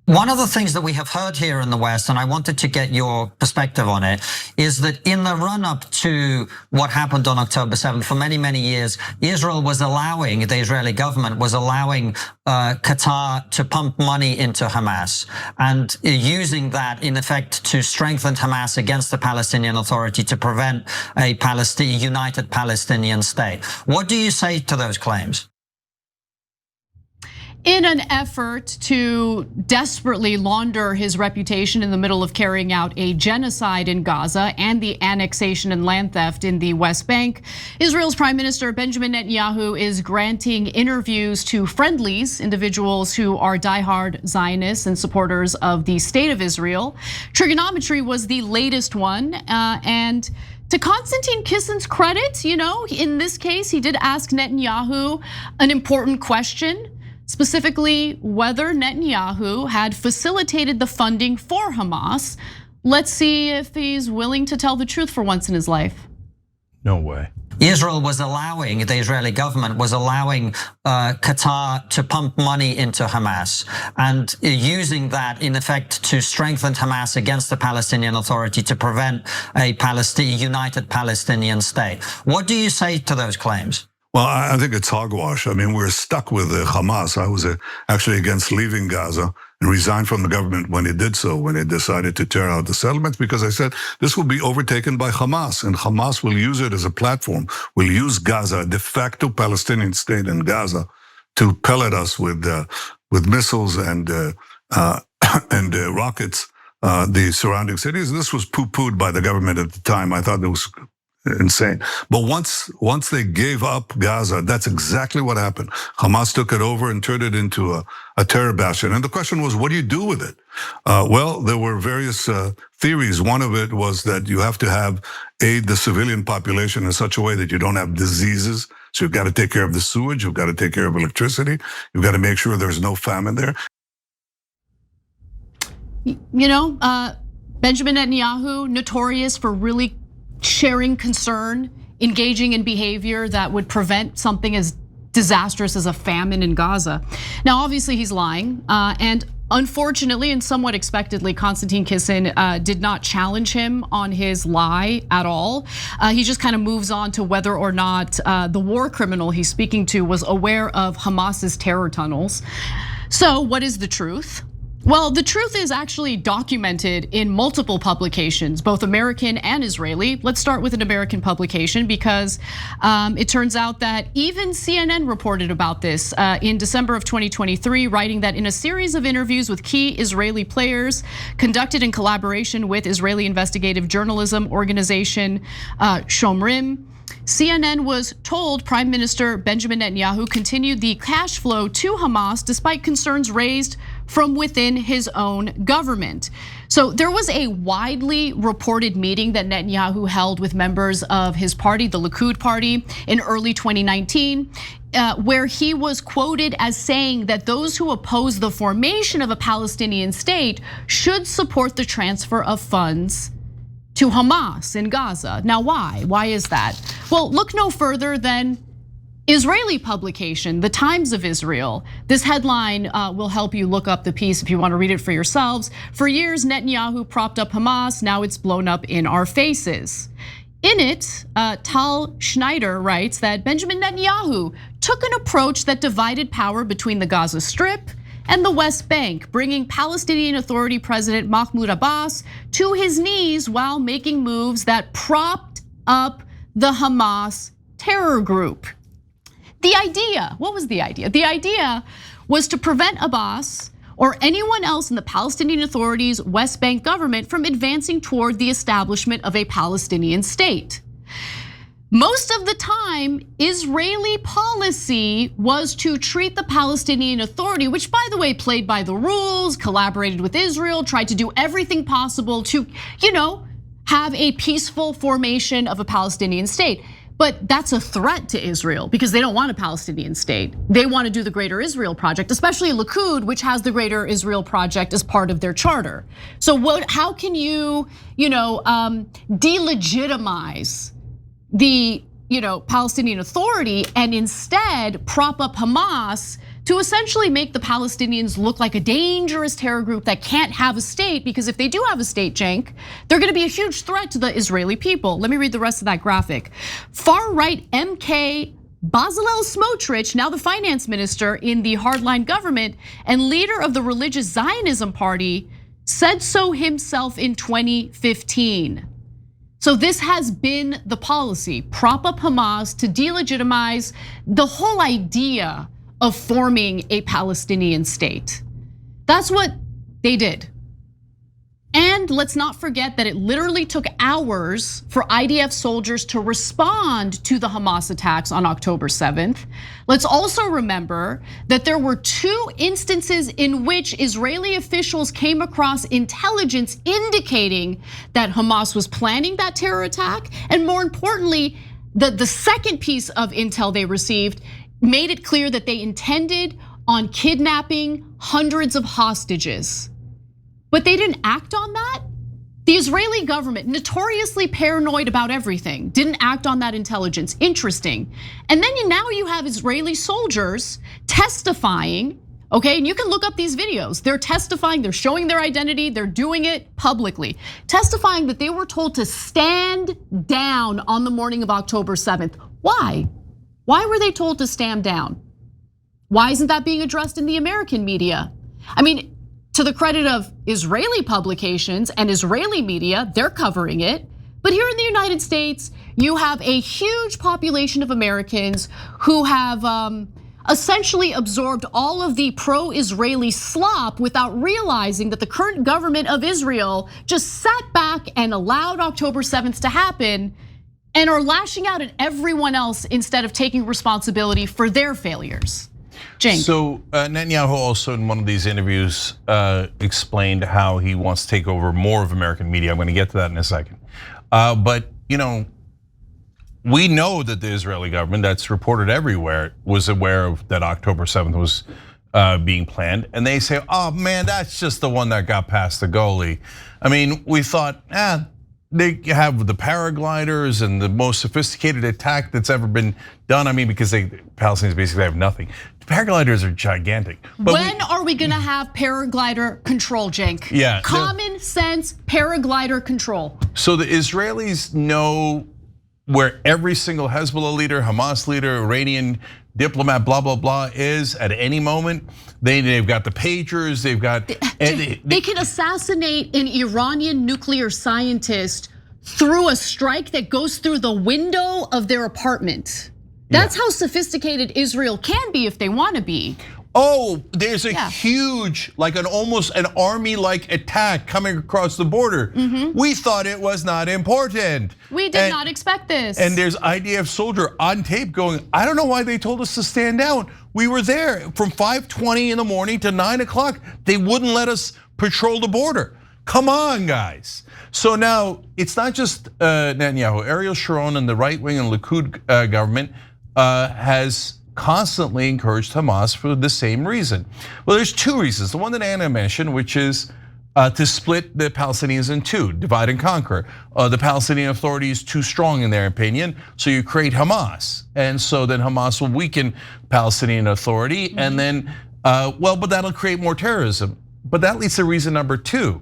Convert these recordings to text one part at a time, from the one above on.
One of the things that we have heard here in the West, and I wanted to get your perspective on it, is that in the run-up to what happened on October 7th, for many, many years, Israel was allowing, the Israeli government was allowing Qatar to pump money into Hamas and using that, in effect, to strengthen Hamas against the Palestinian Authority to prevent a united Palestinian state. What do you say to those claims? In an effort to desperately launder his reputation in the middle of carrying out a genocide in Gaza and the annexation and land theft in the West Bank, Israel's Prime Minister Benjamin Netanyahu is granting interviews to friendlies, individuals who are diehard Zionists and supporters of the state of Israel. Trigonometry was the latest one, and to Konstantin Kissin's credit, in this case, he did ask Netanyahu an important question. Specifically, whether Netanyahu had facilitated the funding for Hamas. Let's see if he's willing to tell the truth for once in his life. No way. Israel was allowing, the Israeli government was allowing Qatar to pump money into Hamas and using that, in effect, to strengthen Hamas against the Palestinian Authority to prevent a united Palestinian state. What do you say to those claims? Well, I think it's hogwash. I mean, we're stuck with Hamas. I was actually against leaving Gaza and resigned from the government when it did so, when it decided to tear out the settlements, because I said this will be overtaken by Hamas, and Hamas will use it as a platform, will use Gaza, a de facto Palestinian state in Gaza, to pellet us with missiles and rockets, the surrounding cities. This was poo-pooed by the government at the time. I thought it was insane. But once they gave up Gaza, that's exactly what happened. Hamas took it over and turned it into a terror bastion. And the question was, what do you do with it? Well, there were various theories. One of it was that you have to aid the civilian population in such a way that you don't have diseases. So you've got to take care of the sewage, you've got to take care of electricity, you've got to make sure there's no famine there. Benjamin Netanyahu, notorious for really sharing concern, engaging in behavior that would prevent something as disastrous as a famine in Gaza. Now, obviously he's lying, and unfortunately and somewhat expectedly, Konstantin Kissin did not challenge him on his lie at all. He just kind of moves on to whether or not the war criminal he's speaking to was aware of Hamas's terror tunnels. So what is the truth? Well, the truth is actually documented in multiple publications, both American and Israeli. Let's start with an American publication because it turns out that even CNN reported about this in December of 2023, writing that in a series of interviews with key Israeli players conducted in collaboration with Israeli investigative journalism organization Shomrim, CNN was told Prime Minister Benjamin Netanyahu continued the cash flow to Hamas despite concerns raised from within his own government. So there was a widely reported meeting that Netanyahu held with members of his party, the Likud party, in early 2019, where he was quoted as saying that those who oppose the formation of a Palestinian state should support the transfer of funds to Hamas in Gaza. Now, why? Why is that? Well, look no further than Israeli publication, The Times of Israel. This headline will help you look up the piece if you want to read it for yourselves. For years, Netanyahu propped up Hamas. Now it's blown up in our faces. In it, Tal Schneider writes that Benjamin Netanyahu took an approach that divided power between the Gaza Strip and the West Bank, bringing Palestinian Authority President Mahmoud Abbas to his knees while making moves that propped up the Hamas terror group. The idea, what was the idea? The idea was to prevent Abbas or anyone else in the Palestinian Authority's West Bank government from advancing toward the establishment of a Palestinian state. Most of the time, Israeli policy was to treat the Palestinian Authority, which by the way, played by the rules, collaborated with Israel, tried to do everything possible to, have a peaceful formation of a Palestinian state. But that's a threat to Israel because they don't want a Palestinian state. They want to do the Greater Israel Project, especially Likud, which has the Greater Israel Project as part of their charter. So how can you, delegitimize the Palestinian Authority and instead prop up Hamas to essentially make the Palestinians look like a dangerous terror group that can't have a state, because if they do have a state, Cenk, they're gonna be a huge threat to the Israeli people. Let me read the rest of that graphic. Far-right MK Bezalel Smotrich, now the finance minister in the hardline government and leader of the religious Zionism party, said so himself in 2015. So this has been the policy, prop up Hamas to delegitimize the whole idea of forming a Palestinian state. That's what they did. And let's not forget that it literally took hours for IDF soldiers to respond to the Hamas attacks on October 7th. Let's also remember that there were 2 instances in which Israeli officials came across intelligence indicating that Hamas was planning that terror attack. And more importantly, the second piece of intel they received made it clear that they intended on kidnapping hundreds of hostages. But they didn't act on that. The Israeli government, notoriously paranoid about everything, didn't act on that intelligence. Interesting. And then now you have Israeli soldiers testifying, okay? And you can look up these videos. They're testifying, they're showing their identity, they're doing it publicly. Testifying that they were told to stand down on the morning of October 7th. Why? Why were they told to stand down? Why isn't that being addressed in the American media? I mean, to the credit of Israeli publications and Israeli media, they're covering it. But here in the United States, you have a huge population of Americans who have essentially absorbed all of the pro-Israeli slop without realizing that the current government of Israel just sat back and allowed October 7th to happen and are lashing out at everyone else instead of taking responsibility for their failures. Cenk. So Netanyahu also in one of these interviews explained how he wants to take over more of American media. I'm going to get to that in a second. But we know that the Israeli government, that's reported everywhere, was aware of that October 7th was being planned. And they say, oh man, that's just the one that got past the goalie. I mean, we thought, they have the paragliders and the most sophisticated attack that's ever been done. I mean, because Palestinians basically have nothing. Paragliders are gigantic. But when are we gonna have paraglider control, Cenk? Yeah. Common sense paraglider control. So the Israelis know where every single Hezbollah leader, Hamas leader, Iranian diplomat, blah, blah, blah is at any moment. They've got the pagers, they've got. They can assassinate an Iranian nuclear scientist through a strike that goes through the window of their apartment. That's how sophisticated Israel can be if they want to be. Oh, there's a huge, like almost an army-like attack coming across the border. We thought it was not important. We did not expect this. And there's IDF soldier on tape going, I don't know why they told us to stand down. We were there from 5:20 in the morning to 9 o'clock. They wouldn't let us patrol the border. Come on, guys. So now it's not just Netanyahu. Ariel Sharon and the right wing and Likud government has constantly encouraged Hamas for the same reason. Well, there's 2 reasons. The one that Anna mentioned, which is to split the Palestinians in 2, divide and conquer. The Palestinian Authority is too strong in their opinion, so you create Hamas. And so then Hamas will weaken Palestinian Authority and then, but that'll create more terrorism. But that leads to reason number 2.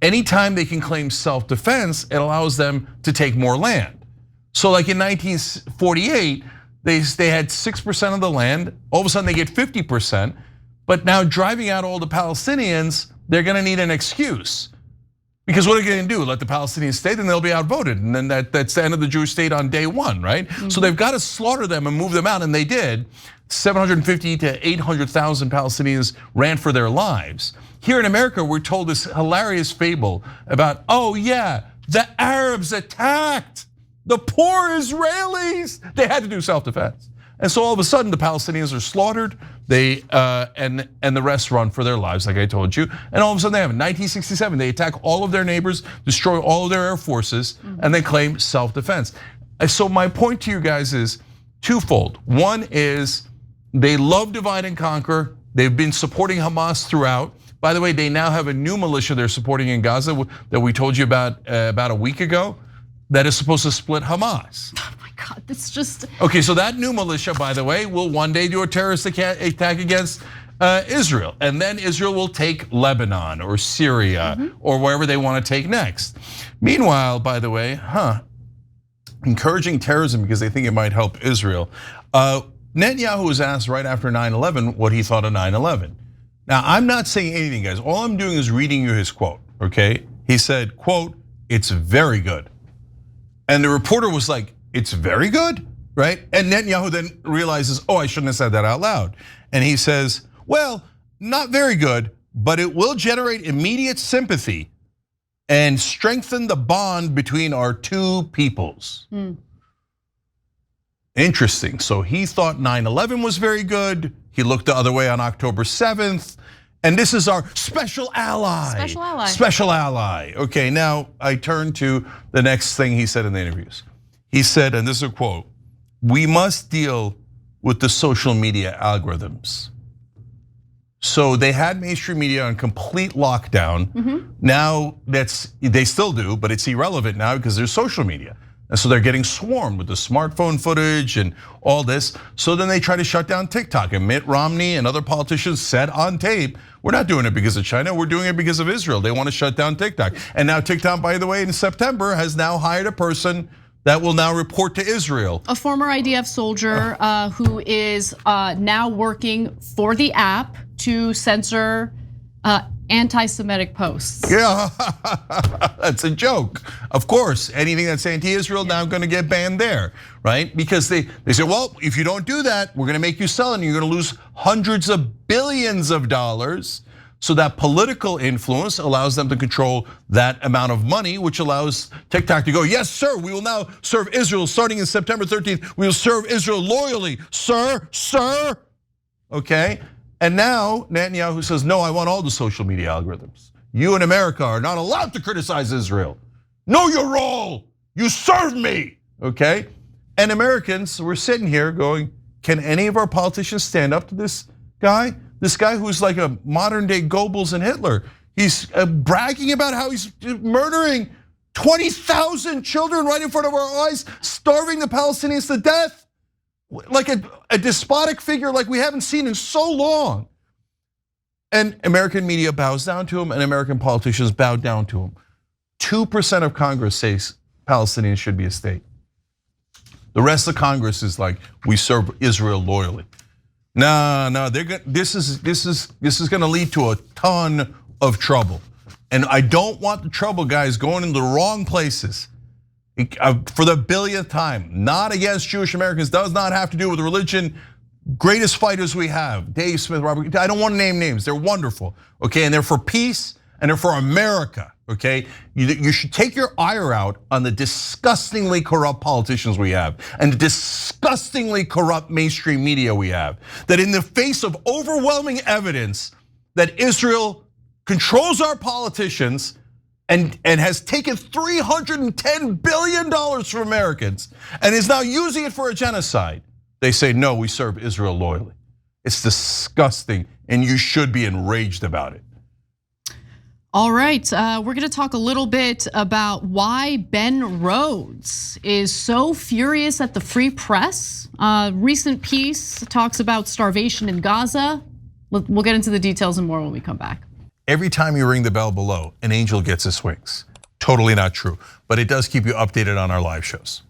Anytime they can claim self-defense, it allows them to take more land. So like in 1948, they had 6% of the land, all of a sudden they get 50%, but now driving out all the Palestinians, they're gonna need an excuse. Because what are they gonna do, let the Palestinians stay, then they'll be outvoted, and then that's the end of the Jewish state on day 1, right? So they've gotta slaughter them and move them out, and they did. 750 to 800,000 Palestinians ran for their lives. Here in America, we're told this hilarious fable about, oh yeah, the Arabs attacked the poor Israelis. They had to do self-defense. And so all of a sudden the Palestinians are slaughtered, they and the rest run for their lives, like I told you. And all of a sudden they have, in 1967, they attack all of their neighbors, destroy all of their air forces, and then claim self-defense. So my point to you guys is twofold. One is they love divide and conquer. They've been supporting Hamas throughout. By the way, they now have a new militia they're supporting in Gaza that we told you about a week ago. that is supposed to split Hamas. Oh my God, that's just. Okay, so that new militia, by the way, will one day do a terrorist attack against Israel. And then Israel will take Lebanon or Syria or wherever they want to take next. Meanwhile, by the way, encouraging terrorism because they think it might help Israel. Netanyahu was asked right after 9/11 what he thought of 9/11. Now, I'm not saying anything, guys. All I'm doing is reading you his quote, okay? He said, quote, "It's very good." And the reporter was like, "It's very good?" Right? And Netanyahu then realizes, oh, I shouldn't have said that out loud. And he says, well, not very good, but it will generate immediate sympathy and strengthen the bond between our two peoples. Interesting. So he thought 9/11 was very good. He looked the other way on October 7th. And this is our special ally. Special ally. Special ally. Okay, now I turn to the next thing he said in the interviews. He said, and this is a quote, "We must deal with the social media algorithms." So they had mainstream media on complete lockdown. Now they still do, but it's irrelevant now because there's social media. And so they're getting swarmed with the smartphone footage and all this. So then they try to shut down TikTok. And Mitt Romney and other politicians said on tape, we're not doing it because of China, we're doing it because of Israel. They want to shut down TikTok. And now TikTok, by the way, in September has now hired a person that will now report to Israel. A former IDF soldier who is now working for the app to censor anti-Semitic posts. Yeah, that's a joke. Of course, anything that's anti-Israel now going to get banned there, right? Because they say, well, if you don't do that, we're going to make you sell it and you're going to lose hundreds of billions of dollars. So that political influence allows them to control that amount of money, which allows TikTok to go, yes, sir, we will now serve Israel starting in September 13th. We will serve Israel loyally, sir. Okay. And now Netanyahu says, no, I want all the social media algorithms. You in America are not allowed to criticize Israel. Know your role, you serve me, okay? And Americans, we're sitting here going, can any of our politicians stand up to this guy? This guy who's like a modern day Goebbels and Hitler. He's bragging about how he's murdering 20,000 children right in front of our eyes, starving the Palestinians to death. Like a despotic figure like we haven't seen in so long. And American media bows down to him and American politicians bow down to him. 2% of Congress says Palestinians should be a state. The rest of Congress is like, we serve Israel loyally. No, this is gonna lead to a ton of trouble. And I don't want the trouble, guys, going in the wrong places. For the billionth time, not against Jewish Americans, does not have to do with religion. Greatest fighters we have, Dave Smith, Robert, I don't want to name names, they're wonderful, okay? And they're for peace and they're for America, okay? You should take your ire out on the disgustingly corrupt politicians we have and the disgustingly corrupt mainstream media we have. That in the face of overwhelming evidence that Israel controls our politicians and has taken $310 billion from Americans and is now using it for a genocide. They say, no, we serve Israel loyally. It's disgusting and you should be enraged about it. All right, we're gonna talk a little bit about why Ben Rhodes is so furious at the free press. Recent piece talks about starvation in Gaza. We'll get into the details and more when we come back. Every time you ring the bell below, an angel gets his wings. Totally not true, but it does keep you updated on our live shows.